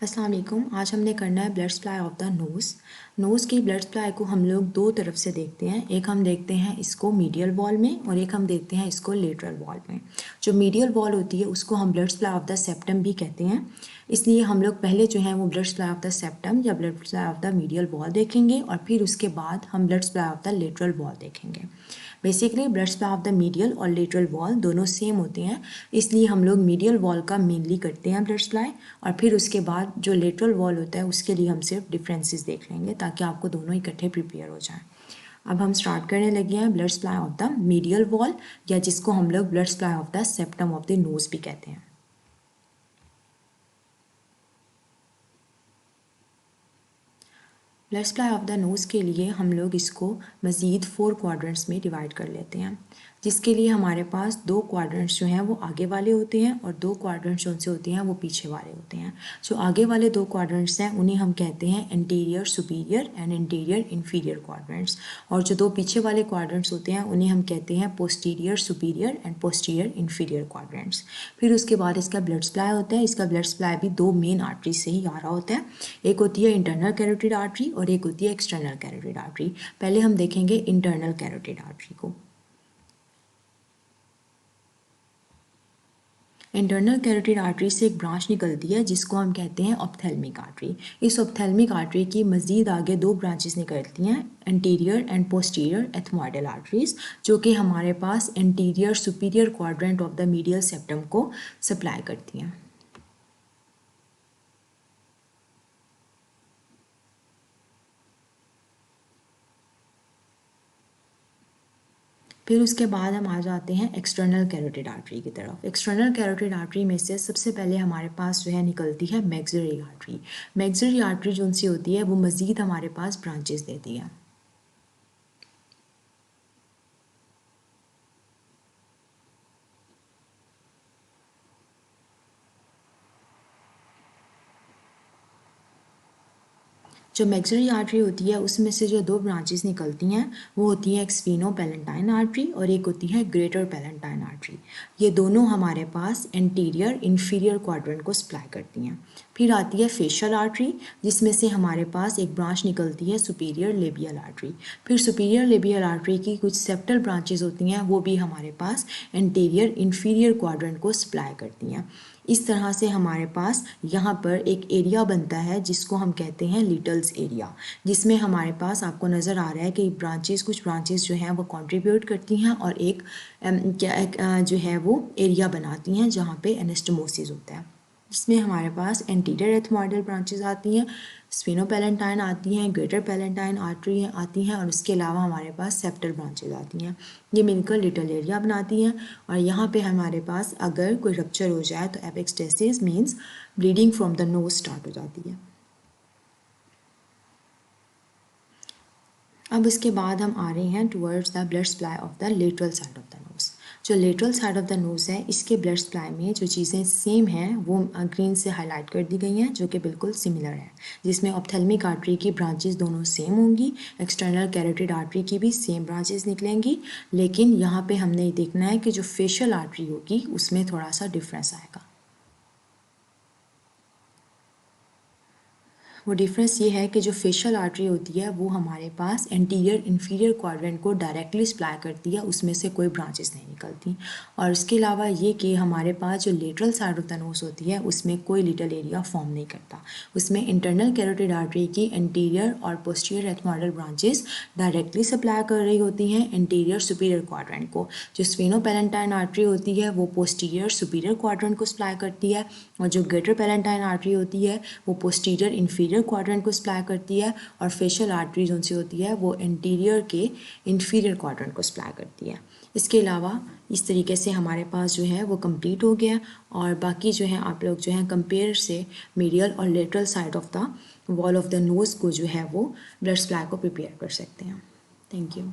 अस्सलाम वालेकुम। आज हमने करना है blood supply of the nose की ब्लड सप्लाई को हम लोग दो तरफ से देखते हैं। एक हम देखते हैं इसको मीडियल वॉल में और एक हम देखते हैं इसको लेटरल वॉल में। जो मीडियल वॉल होती है उसको हम blood supply of the septum भी कहते हैं। इसलिए हम लोग पहले जो है वो blood supply of the septum या blood supply of the medial wall देखेंगे और फिर उसके बाद हम blood supply of the lateral wall देखेंगे। Basically blood supply of the medial और लेटरल वॉल दोनों सेम होते हैं, इसलिए हम लोग मीडियल वॉल का मेनली करते हैं ब्लड सप्लाई, और फिर उसके बाद जो लेटरल वॉल होता है उसके लिए हम सिर्फ डिफरेंसेस देख लेंगे ताकि आपको दोनों इकट्ठे प्रिपेयर हो जाएं। अब हम स्टार्ट करने लगे हैं blood supply of the medial wall, या जिसको हम लोग blood supply of the septum of the nose भी कहते हैं। Blood supply of the nose के लिए हम लोग इसको मज़ीद 4 क्वाड्रेंट्स में डिवाइड कर लेते हैं, जिसके लिए हमारे पास 2 क्वाड्रेंट्स जो हैं वो आगे वाले होते हैं और 2 क्वाड्रेंट्स जो से होते हैं वो पीछे वाले होते हैं। जो आगे वाले 2 क्वाड्रेंट्स हैं उन्हें हम कहते हैं interior superior and interior inferior quadrants, और जो 2 पीछे वाले क्वाड्रेंट्स होते हैं उन्हें हम कहते हैं posterior superior and posterior inferior quadrants. फिर उसके बाद इसका ब्लड सप्लाई होता है। इसका ब्लड सप्लाई भी 2 मेन आर्टरी से ही आ रहा होता है। एक होती है इंटरनल कैरोटिड आर्टरी और एक होती है एक्सटर्नल कैरोटिड आर्टरी। पहले हम देखेंगे इंटरनल कैरोटिड आर्टरी को। इंटरनल कैरोटिड आर्टरी से एक ब्रांच निकलती है जिसको हम कहते हैं ऑप्थेल्मिक आर्टरी। इस ऑप्थेल्मिक आर्टरी की मज़ीद आगे 2 ब्रांचेस निकलती हैं, anterior and posterior ethmoidal arteries, जो कि हमारे पास anterior superior quadrant of the medial septum को सप्लाई करती हैं। फिर उसके बाद हम आ जाते हैं एक्सटर्नल कैरोटिड आर्टरी की तरफ। एक्सटर्नल कैरोटिड आर्टरी में से सबसे पहले हमारे पास जो है निकलती है मैक्सिलरी आर्टरी। मैक्सिलरी आर्टरी जो उनसी होती है वो मज़ीद हमारे पास ब्रांचेस देती है। जो मैक्सिलरी आर्टरी होती है उसमें से जो 2 ब्रांचेस निकलती हैं वो होती हैं एक स्फीनो पैलेंटाइन आर्टरी और एक होती है ग्रेटर पैलेंटाइन आर्टरी। ये दोनों हमारे पास एंटीरियर इन्फीरियर क्वाड्रेंट को सप्लाई करती हैं। फिर आती है फेशियल आर्टरी, जिसमें से हमारे पास एक ब्रांच निकलती है सुपीरियर लेबियल आर्टरी। फिर सुपीरियर लेबियल आर्टरी की कुछ सेप्टल ब्रांचेस होती हैं, वो भी हमारे पास एंटीरियर इन्फीरियर क्वाड्रेंट को सप्लाई करती हैं। इस तरह से हमारे पास यहाँ पर एक एरिया बनता है जिसको हम कहते हैं लिटल्स एरिया, जिसमें हमारे पास आपको नज़र आ रहा है कि कुछ ब्रांचेस जो हैं वो कंट्रीब्यूट करती हैं और एक जो है वो एरिया बनाती हैं जहाँ पे एनास्टोमोसिस होता है। इसमें हमारे पास एंटीरियर एथमॉइडल ब्रांचेस आती हैं, स्फीनोपैलेंटाइन आती हैं, ग्रेटर पैलेंटाइन आर्टरी आती हैं और उसके अलावा हमारे पास सेप्टल ब्रांचेस आती हैं। ये मिलकर लिटल एरिया बनाती हैं और यहाँ पे हमारे पास अगर कोई रप्चर हो जाए तो epistaxis means bleeding from the nose start हो जाती है। अब इसके बाद हम आ रहे हैं towards the blood supply of the lateral side of the nose. जो lateral side of the nose है इसके ब्लड सप्लाई में जो चीज़ें सेम हैं वो ग्रीन से हाईलाइट कर दी गई हैं, जो कि बिल्कुल सिमिलर है, जिसमें ऑप्थेल्मिक आर्टरी की ब्रांचेस दोनों सेम होंगी, एक्सटर्नल कैरोटिड आर्टरी की भी सेम ब्रांचेस निकलेंगी, लेकिन यहाँ पे हमने ये देखना है कि जो फेशियल आर्टरी होगी उसमें थोड़ा सा डिफरेंस आएगा। वो डिफरेंस ये है कि जो फेशियल आर्टरी होती है वो हमारे पास एंटीरियर इन्फीरियर क्वाड्रेंट को डायरेक्टली सप्लाई करती है, उसमें से कोई ब्रांचेस नहीं निकलती। और इसके अलावा ये कि हमारे पास जो lateral side of the knows होती है उसमें कोई लिटल एरिया फॉर्म नहीं करता। उसमें इंटरनल कैरोटिड आर्टरी की एंटीरियर और posterior ethmoidal branches directly supply कर रही होती हैं एंटीरियर सुपीरियर क्वाड्रेंट को। जो स्फीनोपैलेंटाइन आर्टरी होती है वो पोस्टीरियर सुपीरियर क्वाड्रेंट को सप्लाई करती है, और जो ग्रेटर पैलेंटाइन आर्टरी होती है वो पोस्टीरियर इन्फीरियर क्वाड्रेंट को सप्लाई करती है, और फेशियल आर्टरी जो सी होती है वो इंटीरियर के इन्फीरियर क्वाड्रेंट को सप्लाई करती है। इसके अलावा इस तरीके से हमारे पास जो है वो कंप्लीट हो गया, और बाकी जो है आप लोग जो है कंपेयर से मीडियल और lateral side of the wall of the nose को जो है वो ब्लड सप्लाई को प्रिपेयर कर सकते हैं। Thank you.